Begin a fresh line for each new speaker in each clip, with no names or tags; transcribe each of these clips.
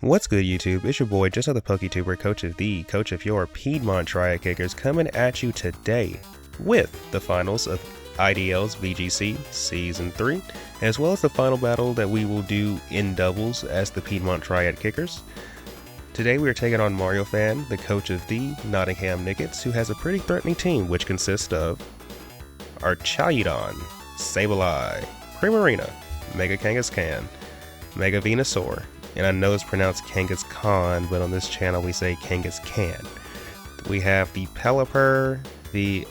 What's good, YouTube? It's your boy, just another PokeTuber, coach of your Piedmont Triad Kickers, coming at you today with the finals of IDL's VGC Season 3, as well as the final battle that we will do in doubles as the Piedmont Triad Kickers. Today we are taking on Mario Fan, the coach of the Nottingham Nickets, who has a pretty threatening team, which consists of Archaludon, Sableye, Primarina, Mega Kangaskhan, Mega Venusaur, and I know it's pronounced Kangaskhan, but on this channel we say Kangaskhan. We have the Pelipper, the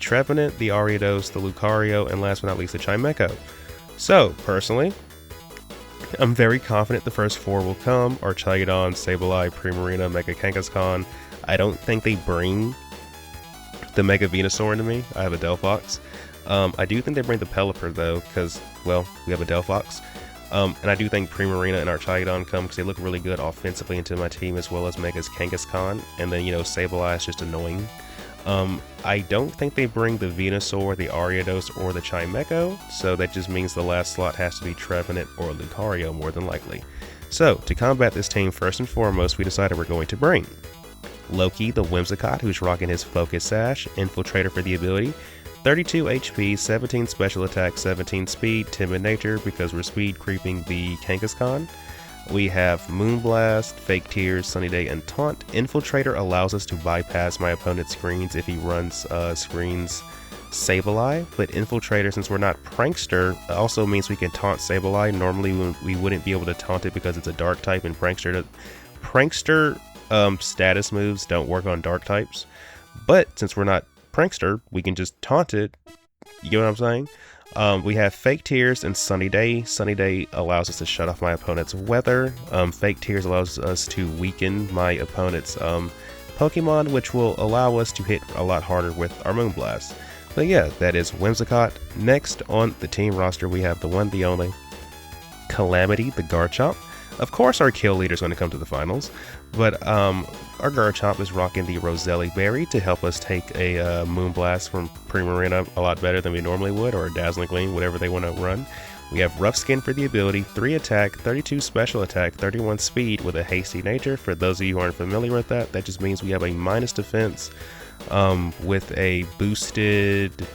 Trevenant, the Ariados, the Lucario, and last but not least the Chimecho. So, personally, I'm very confident the first four will come: Archaludon, Sableye, Primarina, Mega Kangaskhan. I don't think they bring the Mega Venusaur into me. I have a Delphox. I do think they bring the Pelipper though, because, well, we have a Delphox. And I do think Primarina and Archaludon come because they look really good offensively into my team, as well as Mega's Kangaskhan. And then, you know, Sableye is just annoying. I don't think they bring the Venusaur, the Ariados, or the Chimecho, so that just means the last slot has to be Trevenant or Lucario more than likely. So, to combat this team, first and foremost, we decided we're going to bring Loki, the Whimsicott, who's rocking his Focus Sash, Infiltrator for the ability, 32 HP, 17 special attack, 17 speed, timid nature because we're speed creeping the Kangaskhan. We have Moonblast, Fake Tears, Sunny Day, and Taunt. Infiltrator allows us to bypass my opponent's screens if he runs screens Sableye, but Infiltrator, since we're not Prankster, also means we can taunt Sableye. Normally we wouldn't be able to taunt it because it's a dark type, and Prankster status moves don't work on dark types. But since we're not Prankster, we can just taunt it. You get what I'm saying? We have Fake Tears and Sunny Day. Sunny Day allows us to shut off my opponent's weather. Fake Tears allows us to weaken my opponent's Pokemon, which will allow us to hit a lot harder with our Moonblast. But yeah, that is Whimsicott. Next on the team roster, we have the one, the only Calamity, the Garchomp. Of course our kill leader is going to come to the finals, but our Garchomp is rocking the Roselli Berry to help us take a Moonblast from Primarina a lot better than we normally would, or a Dazzling Gleam, whatever they want to run. We have Rough Skin for the ability, 3 attack, 32 special attack, 31 speed with a hasty nature. For those of you who aren't familiar with that, that just means we have a minus defense with a boosted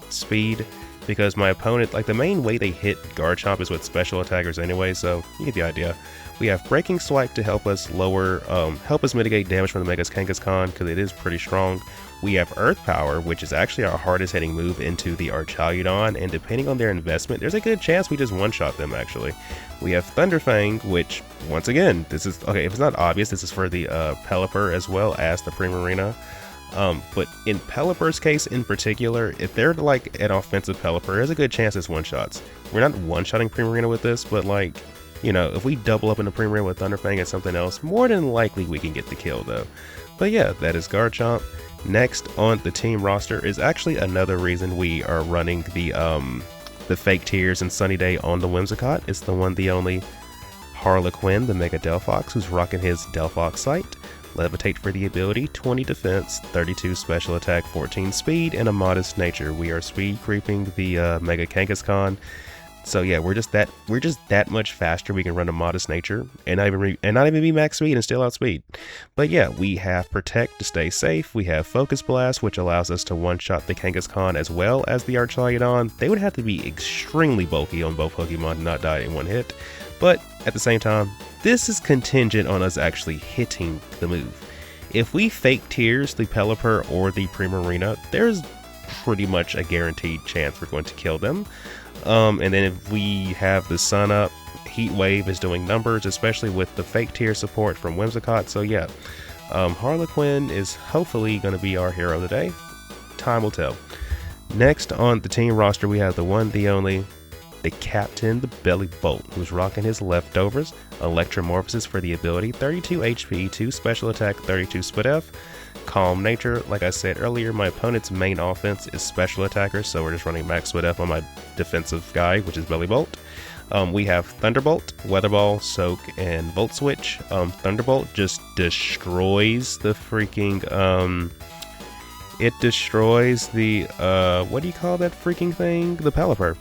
speed, because my opponent, like, the main way they hit Garchomp is with special attackers anyway, so you get the idea. We have Breaking Swipe to help us mitigate damage from the Mega's Kangaskhan, because it is pretty strong. We have Earth Power, which is actually our hardest hitting move into the Archaludon, and depending on their investment, there's a good chance we just one-shot them, actually. We have Thunderfang, which, once again, this is, okay, if it's not obvious, this is for the Pelipper as well as the Primarina. But in Pelipper's case in particular, if they're like an offensive Pelipper, there's a good chance it's one-shots. We're not one-shotting Primarina with this, but, like, you know, if we double up into Primarina with Thunderfang and something else, more than likely we can get the kill though. But yeah, that is Garchomp. Next on the team roster is actually another reason we are running the Fake Tears and Sunny Day on the Whimsicott. It's the one, the only Harlequin, the Mega Delphox, who's rocking his Delphox Sight. Levitate for the ability, 20 defense, 32 special attack, 14 speed, and a modest nature. We are speed creeping the Mega Kangaskhan. So yeah, we're just that much faster. We can run a modest nature and not even be max speed and still outspeed. But yeah, we have Protect to stay safe. We have Focus Blast, which allows us to one-shot the Kangaskhan as well as the Archaludon. They would have to be extremely bulky on both Pokemon to not die in one hit. But at the same time, this is contingent on us actually hitting the move. If we Fake Tears the Pelipper or the Primarina, there's pretty much a guaranteed chance we're going to kill them. And then if we have the Sun Up, Heat Wave is doing numbers, especially with the Fake Tear support from Whimsicott. So yeah, Harlequin is hopefully going to be our hero of the day. Time will tell. Next on the team roster, we have the one, the only, the Captain, the Belly Bolt, who's rocking his leftovers. Electromorphosis for the ability, 32 HP, 2 special attack, 32 split F. Calm nature, like I said earlier, my opponent's main offense is special attackers, so we're just running max split F on my defensive guy, which is Belly Bolt. We have Thunderbolt, Weather Ball, Soak, and Volt Switch. Thunderbolt just destroys the freaking, it destroys the, what do you call that freaking thing? The Pelipper.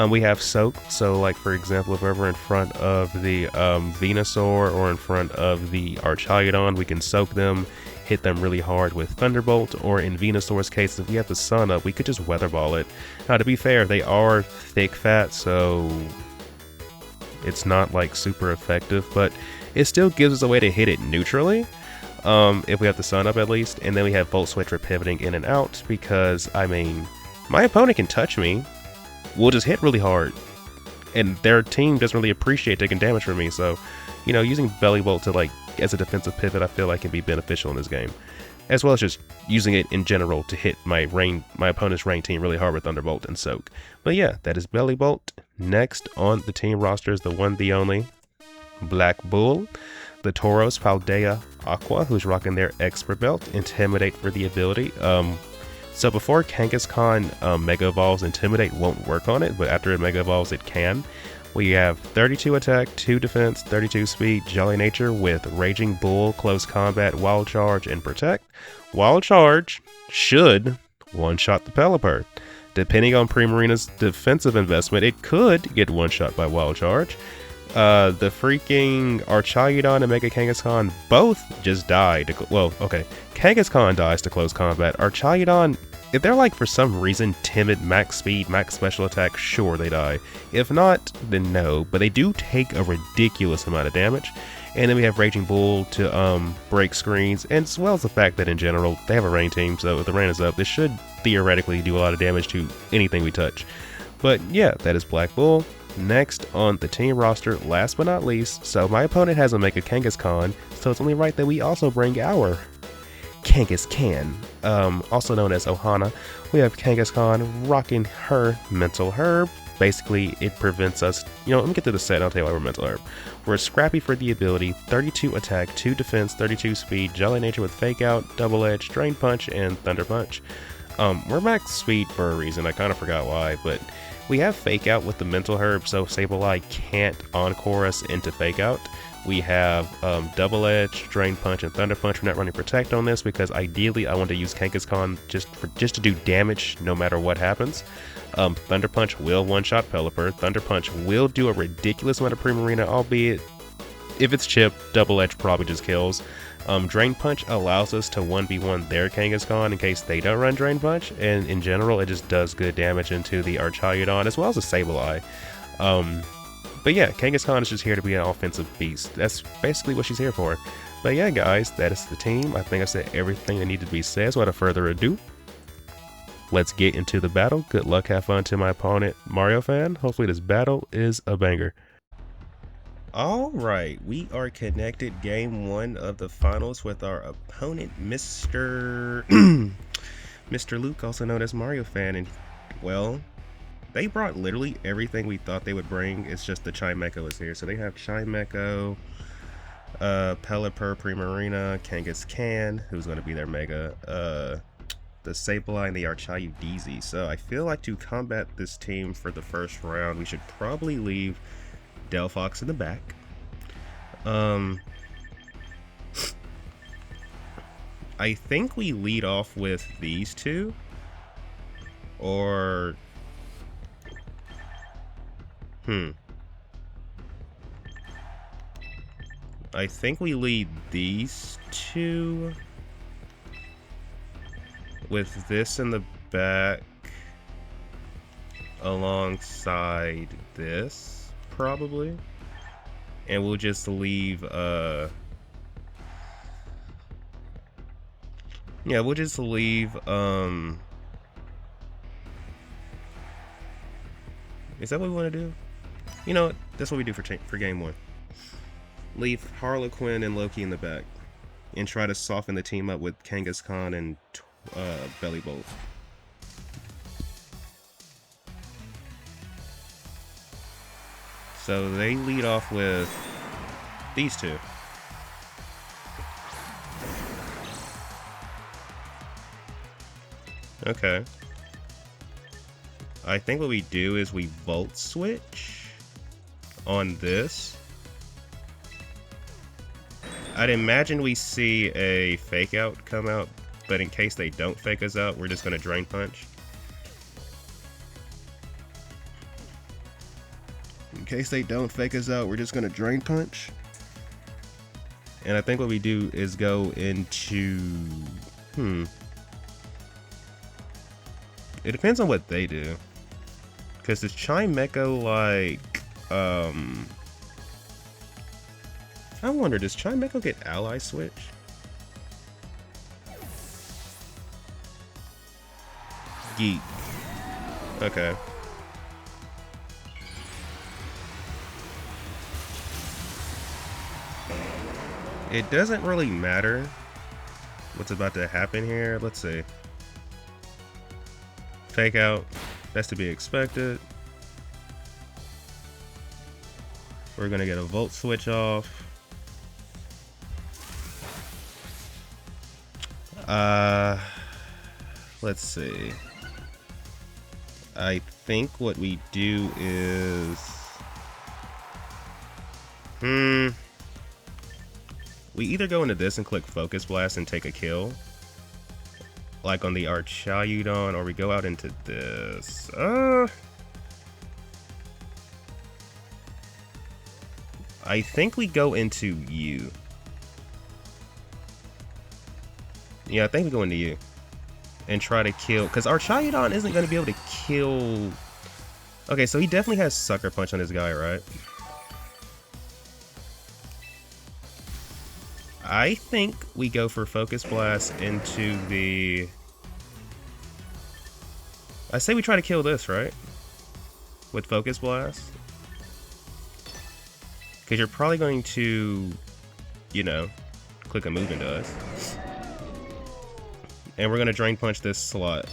We have soak, so like for example, if we're in front of the Venusaur or in front of the Archaeodon, we can soak them, hit them really hard with Thunderbolt, or in Venusaur's case, if we have the sun up, we could just Weather Ball it. Now to be fair, they are thick fat, so it's not like super effective, but it still gives us a way to hit it neutrally. If we have the sun up at least, and then we have Volt Switch for pivoting in and out, because I mean, my opponent can touch me, we'll just hit really hard, and their team doesn't really appreciate taking damage from me, so, you know, using Belly Bolt to like, as a defensive pivot, I feel like can be beneficial in this game, as well as just using it in general to hit my opponent's rain team really hard with Thunderbolt and Soak. But yeah, that is Belly Bolt. Next on the team roster is the one, the only, Black Bull. The Tauros, Paldea, Aqua, who's rocking their Expert Belt, Intimidate for the ability. So before Kangaskhan Mega Evolves, Intimidate won't work on it, but after it Mega Evolves, it can. We have 32 attack, 2 defense, 32 speed, Jolly Nature with Raging Bull, Close Combat, Wild Charge, and Protect. Wild Charge should one-shot the Pelipper. Depending on Primarina's defensive investment, it could get one-shot by Wild Charge. The freaking Archaeodon and Mega Kangaskhan both just died. Well, okay, Kangaskhan dies to close combat. Archaeodon, if they're like for some reason timid, max speed, max special attack, sure they die. If not, then no, but they do take a ridiculous amount of damage. And then we have Raging Bull to break screens, and as well as the fact that in general they have a rain team, so if the rain is up, this should theoretically do a lot of damage to anything we touch. But yeah, that is Black Bull. Next on the team roster, last but not least, so my opponent has a Mega Kangaskhan, so it's only right that we also bring our Kangaskhan, also known as Ohana. We have Kangaskhan rocking her Mental Herb. Basically, it prevents us, you know, let me get to the set, I'll tell you why we're Mental Herb. We're Scrappy for the ability, 32 attack, 2 defense, 32 speed, Jolly Nature with Fake Out, Double Edge, Drain Punch, and Thunder Punch. We're max speed for a reason, I kind of forgot why, but we have Fake Out with the Mental Herb, so Sableye can't Encore us into Fake Out. We have Double Edge, Drain Punch, and Thunder Punch. We're not running Protect on this because ideally I want to use Kangaskhan just to do damage no matter what happens. Thunder Punch will one-shot Pelipper. Thunder Punch will do a ridiculous amount of Primarina, albeit if it's chipped, Double Edge probably just kills. Drain Punch allows us to 1v1 their Kangaskhan in case they don't run Drain Punch, and in general it just does good damage into the Archaeodon as well as a Sableye. But yeah, Kangaskhan is just here to be an offensive beast. That's basically what she's here for. But yeah guys, that is the team. I think I said everything that needed to be said, so without further ado, let's get into the battle. Good luck, have fun to my opponent, Mario fan. Hopefully this battle is a banger. Alright, we are connected game 1 of the finals with our opponent, Mr. Mr. Luke, also known as Mario fan, and well, they brought literally everything we thought they would bring. It's just the Chimecho is here. So they have Chimecho, Pelipper, Primarina, Kangaskhan, who's going to be their Mega, the Sableye, and the Archaeodon. So I feel like to combat this team for the first round, we should probably leave Delphox in the back. I think we lead off with these two, or I think we lead these two with this in the back alongside this, probably. And we'll just leave, yeah, we'll just leave, is that what we want to do? You know what? That's what we do for game 1. Leave Harlequin and Loki in the back, and try to soften the team up with Kangaskhan and Belly Bolt. So they lead off with these two. Okay. I think what we do is we Volt Switch on this. I'd imagine we see a Fake Out come out, but in case they don't fake us out, we're just going to Drain Punch. case they don't fake us out, we're just gonna Drain Punch. And I think what we do is go into... It depends on what they do. Because does Chimecho like... I wonder, does Chimecho get Ally Switch? Geek. Okay. It doesn't really matter what's about to happen here. Let's see. Fake out. That's to be expected. We're gonna get a Volt Switch off. Let's see. I think what we do is... We either go into this and click Focus Blast and take a kill, like on the Archaeudon, or we go out into this. I think we go into you. Yeah, I think we go into you. And try to kill, because Archaeudon isn't going to be able to kill... Okay, so he definitely has Sucker Punch on this guy, right? I think we go for Focus Blast into the... I say we try to kill this, right? With Focus Blast. Because you're probably going to, you know, click a move into us. And we're going to Drain Punch this slot.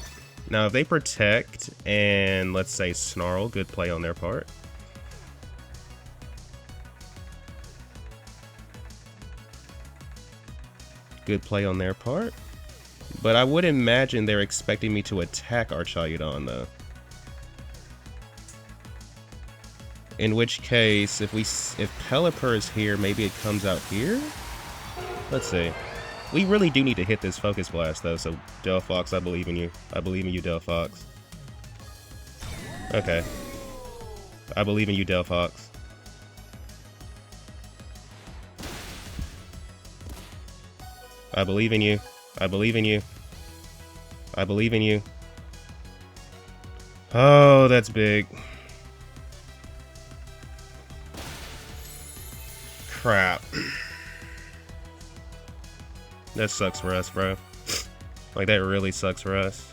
Now, if they protect and, let's say, Snarl, good play on their part. Good play on their part. But I would imagine they're expecting me to attack Archaeudon, though. In which case, if Pelipper is here, maybe it comes out here? Let's see. We really do need to hit this Focus Blast, though, so Delphox, I believe in you. I believe in you, Delphox. Okay. I believe in you, Delphox. I believe in you. I believe in you. I believe in you. Oh, that's big. Crap. That sucks for us, bro. Like, that really sucks for us.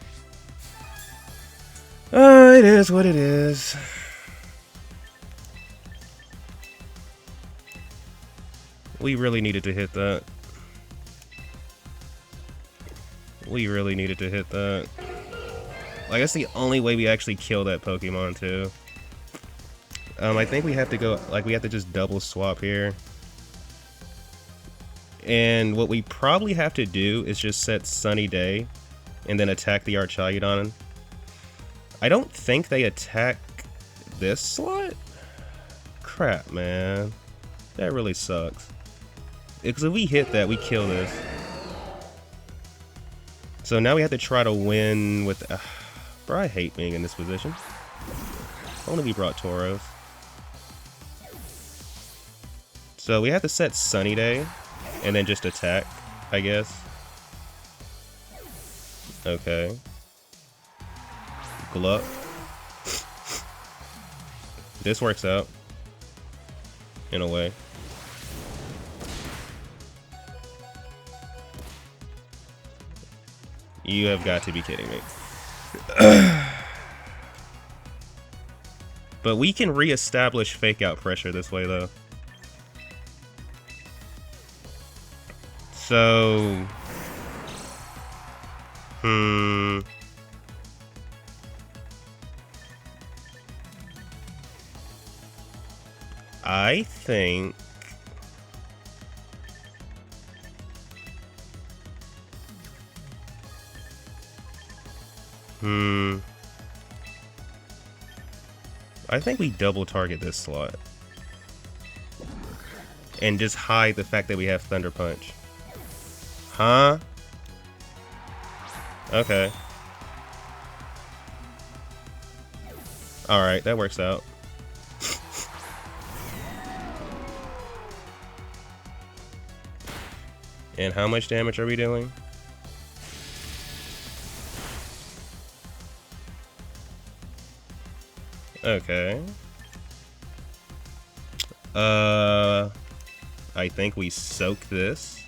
It is what it is. We really needed to hit that. We really needed to hit that. Like, that's the only way we actually kill that Pokemon, too. I think we have to go, like, we have to just double swap here. And what we probably have to do is just set Sunny Day and then attack the Archaeudon. I don't think they attack this slot? Crap, man. That really sucks. Because if we hit that, we kill this. So now we have to try to win with... bro, I hate being in this position. Only we brought Tauros. So we have to set Sunny Day. And then just attack, I guess. Okay. Gluck. This works out. In a way. You have got to be kidding me. But we can reestablish fake out pressure this way, though. So, I think I think we double target this slot and just hide the fact that we have Thunder Punch. Huh? Okay. Alright, that works out. And how much damage are we doing? Okay. I think we soak this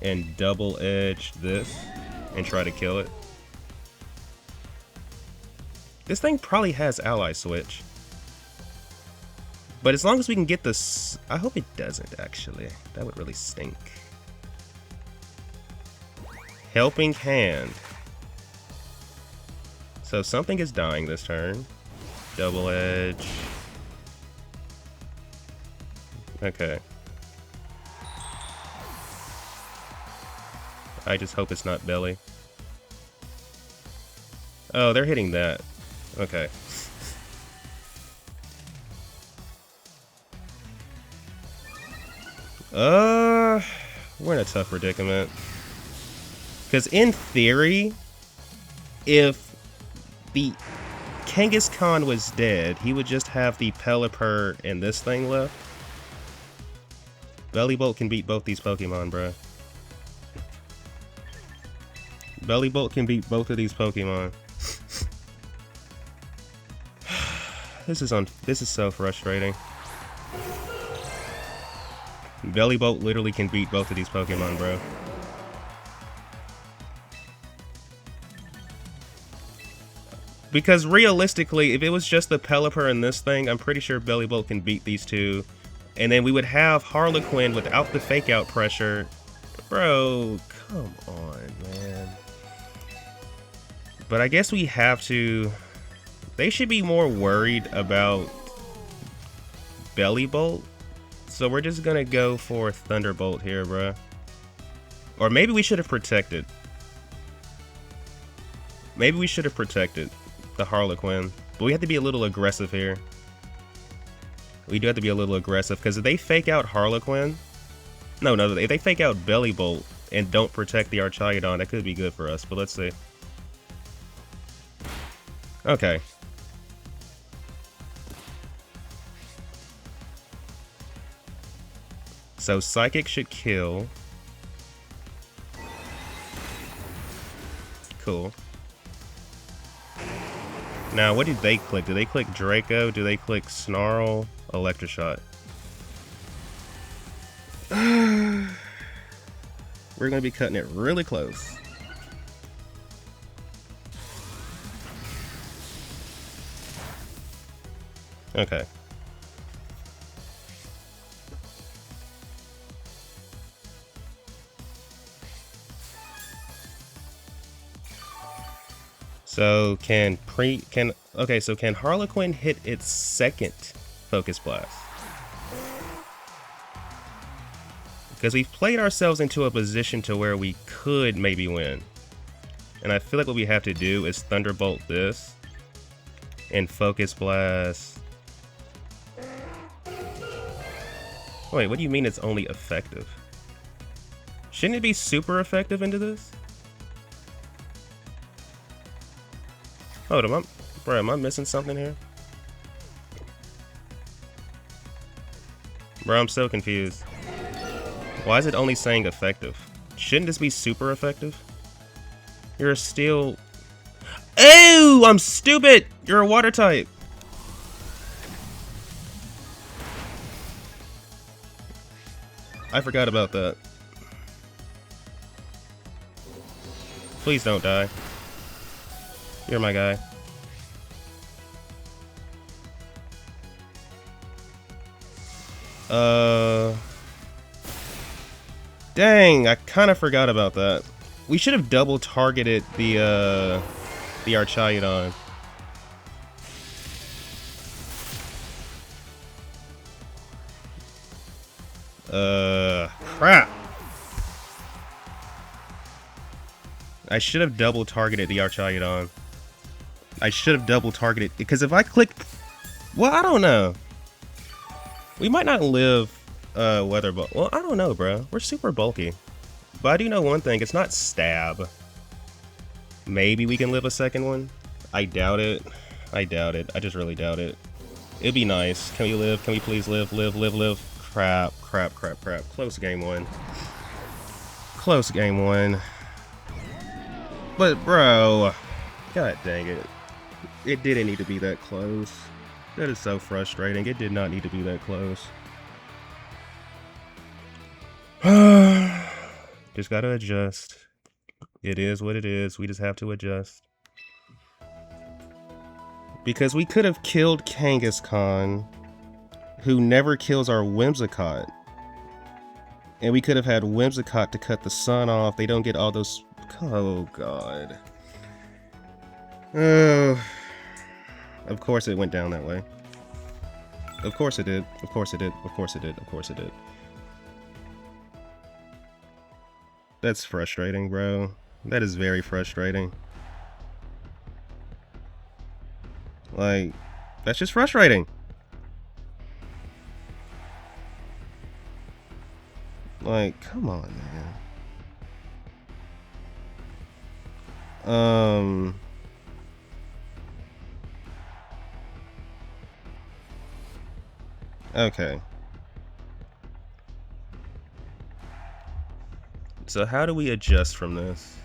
and double edge this and try to kill it. This thing probably has ally switch. But as long as we can get this, I hope it doesn't actually. That would really stink. Helping hand. So something is dying this turn. Double edge. Okay. I just hope it's not belly. Oh, they're hitting that. Okay. We're in a tough predicament. Because in theory, if the Kangaskhan was dead, he would just have the Pelipper and this thing left. Bellybolt can beat both these Pokemon, bro. Bellybolt can beat both of these Pokemon. This is so frustrating. Bellybolt literally can beat both of these Pokemon, bro. Because realistically, if it was just the Pelipper and this thing, I'm pretty sure Bellybolt can beat these two. And then we would have Harlequin without the fake out pressure. Bro, come on, man. But I guess we have to... They should be more worried about Bellybolt. So we're just gonna go for Thunderbolt here, bro. Or maybe we should have protected. Maybe we should have protected the Harlequin. But we have to be a little aggressive here. We do have to be a little aggressive, because if they fake out Harlequin... No, if they fake out Bellybolt and don't protect the Archaeodon, that could be good for us, but let's see. Okay. So Psychic should kill. Cool. Now, what do they click? Do they click Draco? Do they click Snarl? Electroshot. We're going to be cutting it really close. Okay. So can Harlequin hit its second Focus Blast? Because we've played ourselves into a position to where we could maybe win. And I feel like what we have to do is Thunderbolt this and Focus Blast. Wait, what do you mean it's only effective? Shouldn't it be super effective into this? Hold on, am I missing something here? Bro, I'm so confused. Why is it only saying effective? Shouldn't this be super effective? You're still... Ew! I'm stupid! You're a water type! I forgot about that. Please don't die. You're my guy. Dang, I kind of forgot about that. We should have double targeted the Archaeodon. Crap. I should have double targeted the Archaeodon. I should have double targeted, because if I clicked... Well, I don't know. We might not live Weather Ball. Well, I don't know, bro. We're super bulky. But I do know one thing. It's not Stab. Maybe we can live a second one. I doubt it. I doubt it. I just really doubt it. It'd be nice. Can we live? Can we please live? Live, live, live. Crap, crap, crap, crap. Close game one. close game one. But, bro, god dang it. It didn't need to be that close. That is so frustrating. It did not need to be that close. Just gotta adjust. It is what it is. We just have to adjust. Because we could have killed Kangaskhan, who never kills our Whimsicott. And we could have had Whimsicott to cut the sun off. They don't get all those... Oh, God. Of course it went down that way. Of course it did. Of course it did. Of course it did. Of course it did. That's frustrating, bro. That is very frustrating. Like, that's just frustrating. Like, come on, man. Okay. So how do we adjust from this?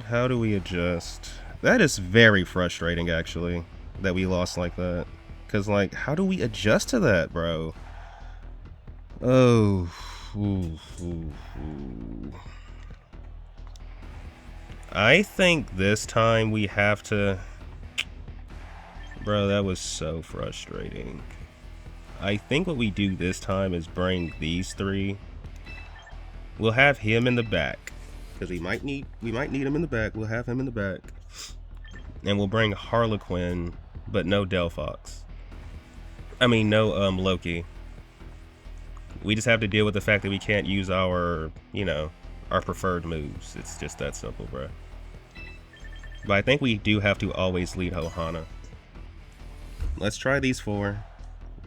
How do we adjust? That is very frustrating, actually, that we lost like that. Because, like, how do we adjust to that, bro? Oh. I think this time we have to... Bro, that was so frustrating. I think what we do this time is bring these three. We'll have him in the back. Because we might need him in the back. We'll have him in the back. And we'll bring Harlequin, but no Delphox. I mean, no Loki. We just have to deal with the fact that we can't use our, you know, our preferred moves. It's just that simple, bro. But I think we do have to always lead Ohana. Let's try these four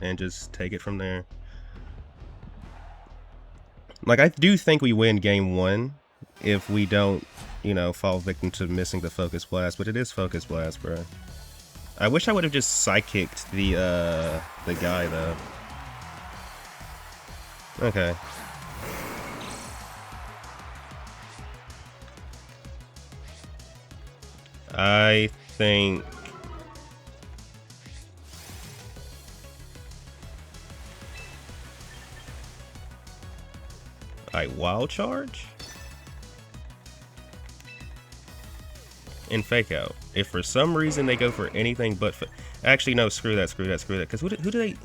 and just take it from there. Like, I do think we win game one if we don't, you know, fall victim to missing the Focus Blast, but it is Focus Blast, bro. I wish I would have just psychicked the guy, though. Okay. I think... Wild Charge? And Fake Out. If for some reason they go for anything but... Actually, no, screw that. Because who do they...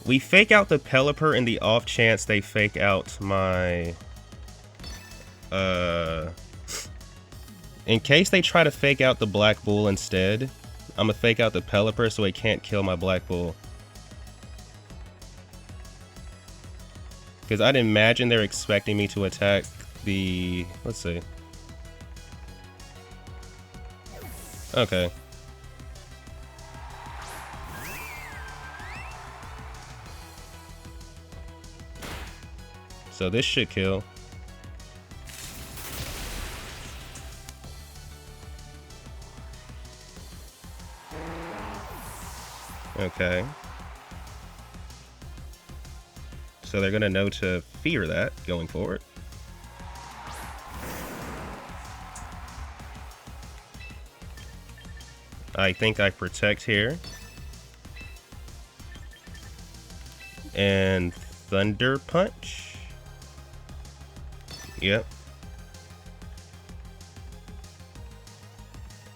We fake out the Pelipper in the off chance they fake out my... In case they try to fake out the Black Bull instead, I'm gonna fake out the Pelipper so it can't kill my Black Bull. Because I'd imagine they're expecting me to attack the... Let's see. Okay. So this should kill. Okay. So they're gonna know to fear that going forward. I think I protect here. And Thunder Punch. Yep.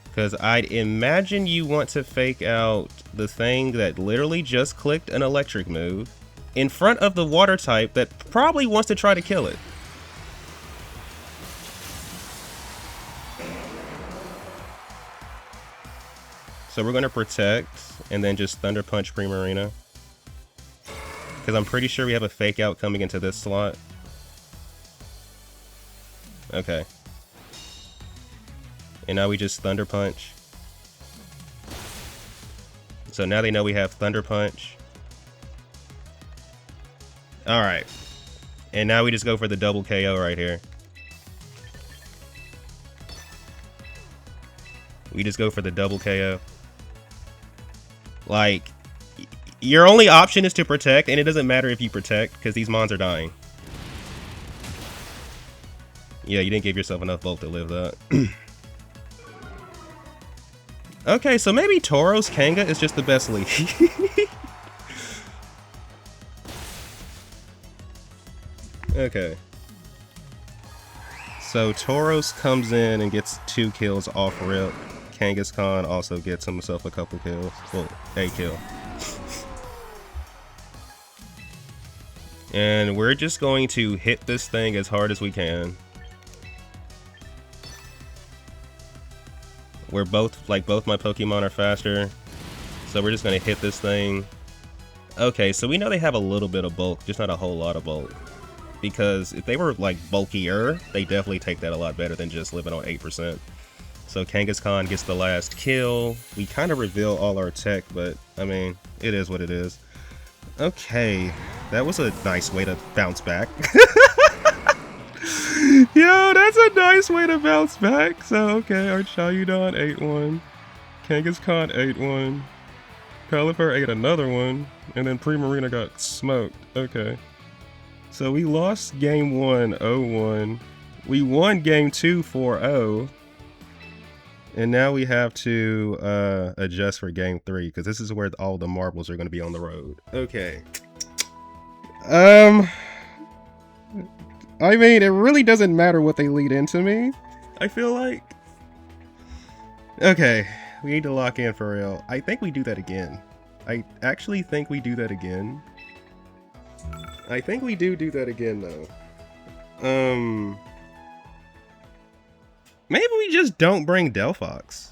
Because I'd imagine you want to fake out the thing that literally just clicked an electric move in front of the water type that probably wants to try to kill it. So we're going to protect and then just Thunder Punch Primarina. Because I'm pretty sure we have a fake out coming into this slot. Okay. And now we just Thunder Punch. So now they know we have Thunder Punch. Alright. And now we just go for the double KO right here. We just go for the double KO. Like, your only option is to protect, and it doesn't matter if you protect, because these mons are dying. Yeah, you didn't give yourself enough bulk to live that. Okay, so maybe Tauros Kanga is just the best lead. Okay. So Tauros comes in and gets 2 kills off rip. Kangaskhan also gets himself a couple kills. Well, a kill. And we're just going to hit this thing as hard as we can. We're both, like, both my Pokemon are faster. So we're just going to hit this thing. Okay, so we know they have a little bit of bulk, just not a whole lot of bulk. Because if they were, like, bulkier, they definitely take that a lot better than just living on 8%. So Kangaskhan gets the last kill. We kind of reveal all our tech, but, I mean, it is what it is. Okay, that was a nice way to bounce back. Yo, that's a nice way to bounce back. So, okay, our Chayudon ate one. Kangaskhan ate one. Pelipper ate another one. And then Primarina got smoked. Okay. So we lost game 1, 0-1. We won game 2, 4-0. And now we have to adjust for game 3, because this is where all the marbles are going to be on the road. Okay. I mean, it really doesn't matter what they lead into me, I feel like. Okay, we need to lock in for real. I think we do that again. I actually think we do that again. I think we do that again, though. Maybe we just don't bring Delphox.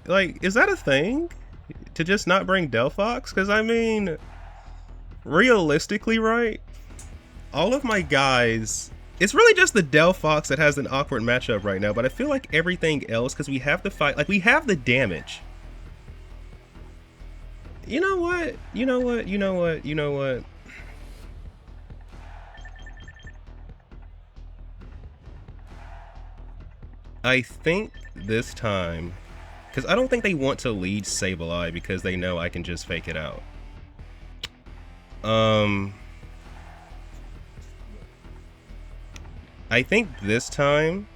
Like, is that a thing? To just not bring Delphox? Because, I mean, realistically, right? All of my guys... It's really just the Delphox that has an awkward matchup right now, but I feel like everything else, because we have to fight... Like, we have the damage. You know what? You know what? You know what? You know what? I think this time, because I don't think they want to lead Sableye because they know I can just fake it out. I think this time,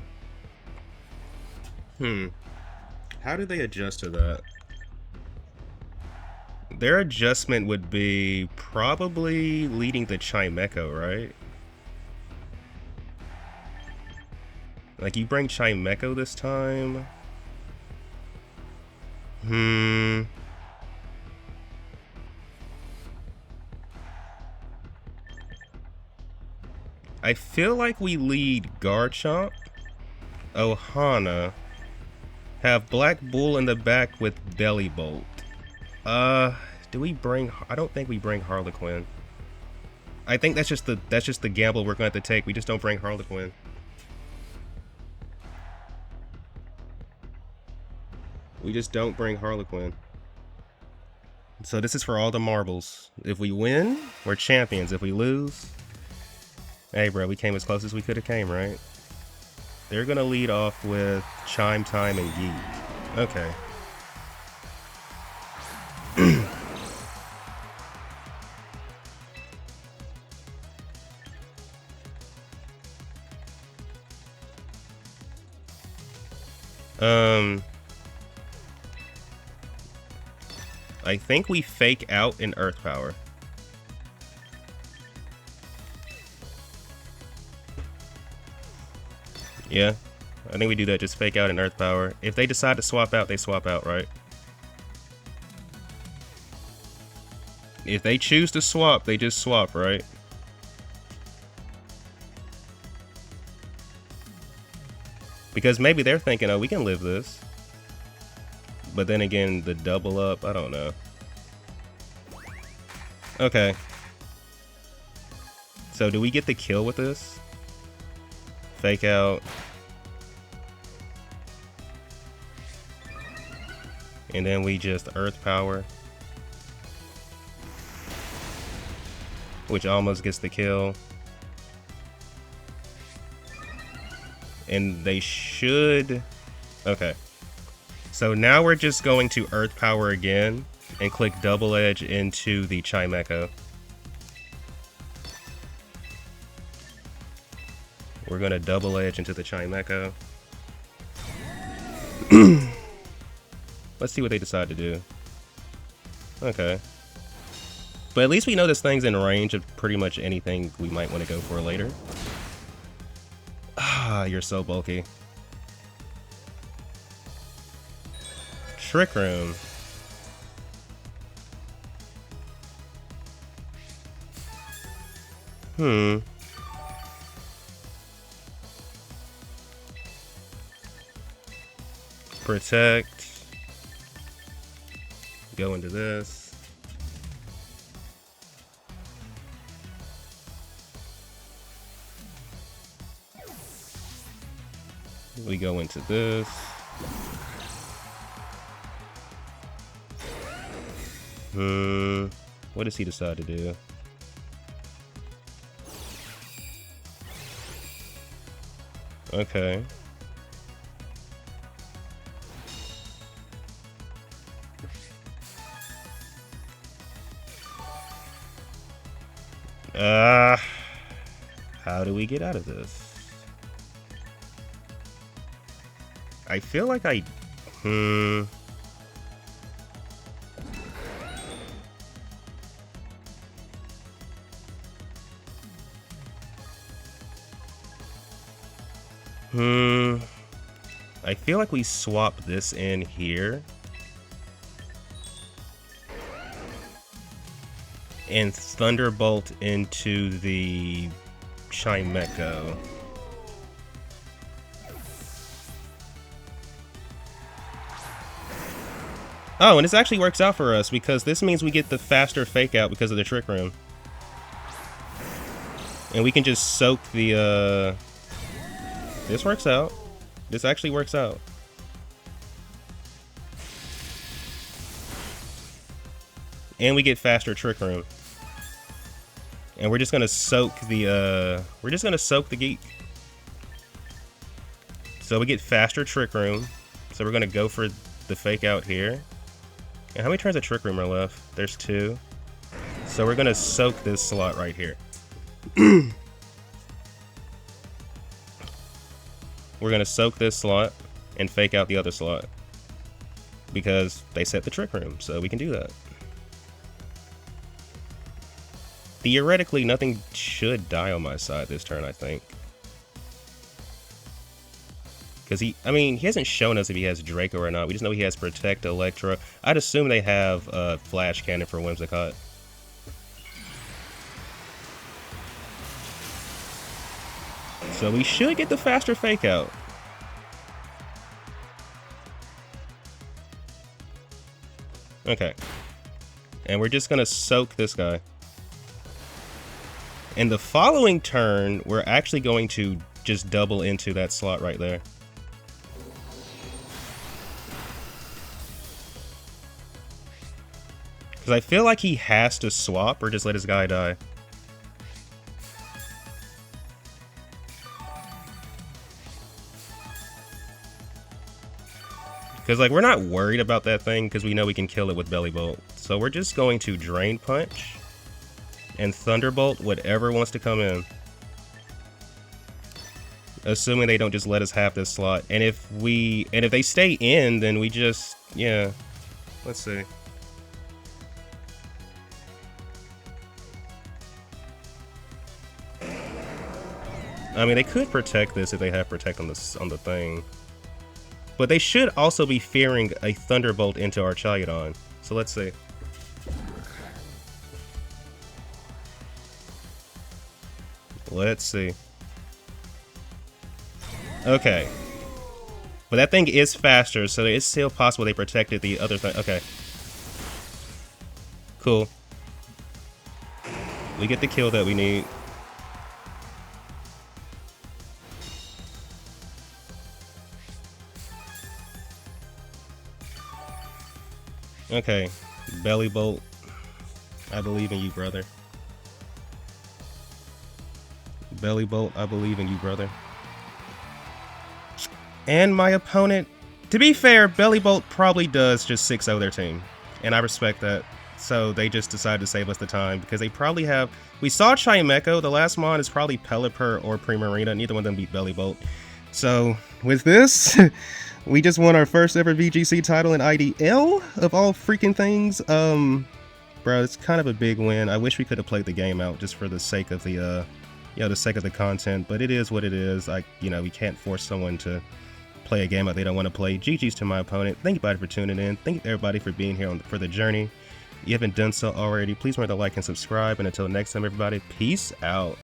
how do they adjust to that? Their adjustment would be probably leading the Chimecho, right? Like, you bring Chimecho this time? I feel like we lead Garchomp, Ohana, have Black Bull in the back with Bellibolt. Do we bring... I don't think we bring Harlequin. I think that's just the gamble we're going to have to take. We just don't bring Harlequin. We just don't bring Harlequin. So this is for all the marbles. If we win, we're champions. If we lose... Hey, bro, we came as close as we could have came, right? They're gonna lead off with Chime Time and Geek. Okay. I think we fake out in Earth Power. Yeah, I think we do that, just fake out in Earth Power. If they decide to swap out, they swap out, right? If they choose to swap, they just swap, right? Because maybe they're thinking, oh, we can live this. But then again, the double up, I don't know. Okay. So do we get the kill with this? Fake out. And then we just Earth Power. Which almost gets the kill. And they should... Okay. So now we're just going to Earth Power again and click Double Edge into the Chimecho. We're going to Double Edge into the Chimecho. Let's see what they decide to do. Okay. But at least we know this thing's in range of pretty much anything we might want to go for later. Ah, you're so bulky. Trick Room. Protect. Go into this. We go into this. What does he decide to do? Okay. How do we get out of this? I feel like I... I feel like we swap this in here. And Thunderbolt into the Chimecho. Oh, and this actually works out for us because this means we get the faster fake out because of the Trick Room. And we can just soak the, this works out. This actually works out. And we get faster Trick Room. And we're just gonna soak the, Geek. So we get faster Trick Room. So we're gonna go for the fake out here. And how many turns of Trick Room are left? There's 2. So we're gonna soak this slot right here. We're gonna soak this slot and fake out the other slot. Because they set the Trick Room, so we can do that. Theoretically, nothing should die on my side this turn, I think. Because he hasn't shown us if he has Draco or not. We just know he has Protect, Electra. I'd assume they have Flash Cannon for Whimsicott. So we should get the faster fake out. Okay. And we're just going to soak this guy. And the following turn, we're actually going to just double into that slot right there. Because I feel like he has to swap or just let his guy die. Because, like, we're not worried about that thing because we know we can kill it with Belly Bolt. So we're just going to Drain Punch and Thunderbolt whatever wants to come in. Assuming they don't just let us have this slot. And if they stay in, then we just, yeah. Let's see. I mean, they could protect this if they have Protect on the thing. But they should also be fearing a Thunderbolt into Archaeodon. So let's see. Let's see. Okay. But that thing is faster, so it's still possible they protected the other thing. Okay. Cool. We get the kill that we need. Okay, Belly Bolt. I believe in you, brother. Belly Bolt, I believe in you, brother. And my opponent To be fair, Belly Bolt probably does just 6-0 their team, and I respect that. So they just decided to save us the time because they probably have. We saw Chimecho. The last mon is probably Pelipper or Primarina. Neither one of them beat Belly Bolt. So with this, we just won our first ever VGC title in IDL of all freaking things. Bro, it's kind of a big win. I wish we could have played the game out just for the sake of the, the sake of the content. But it is what it is. We can't force someone to play a game that they don't want to play. GG's to my opponent. Thank you, everybody, for tuning in. Thank you, everybody, for being here for the journey. If you haven't done so already, please remember to like and subscribe. And until next time, everybody, peace out.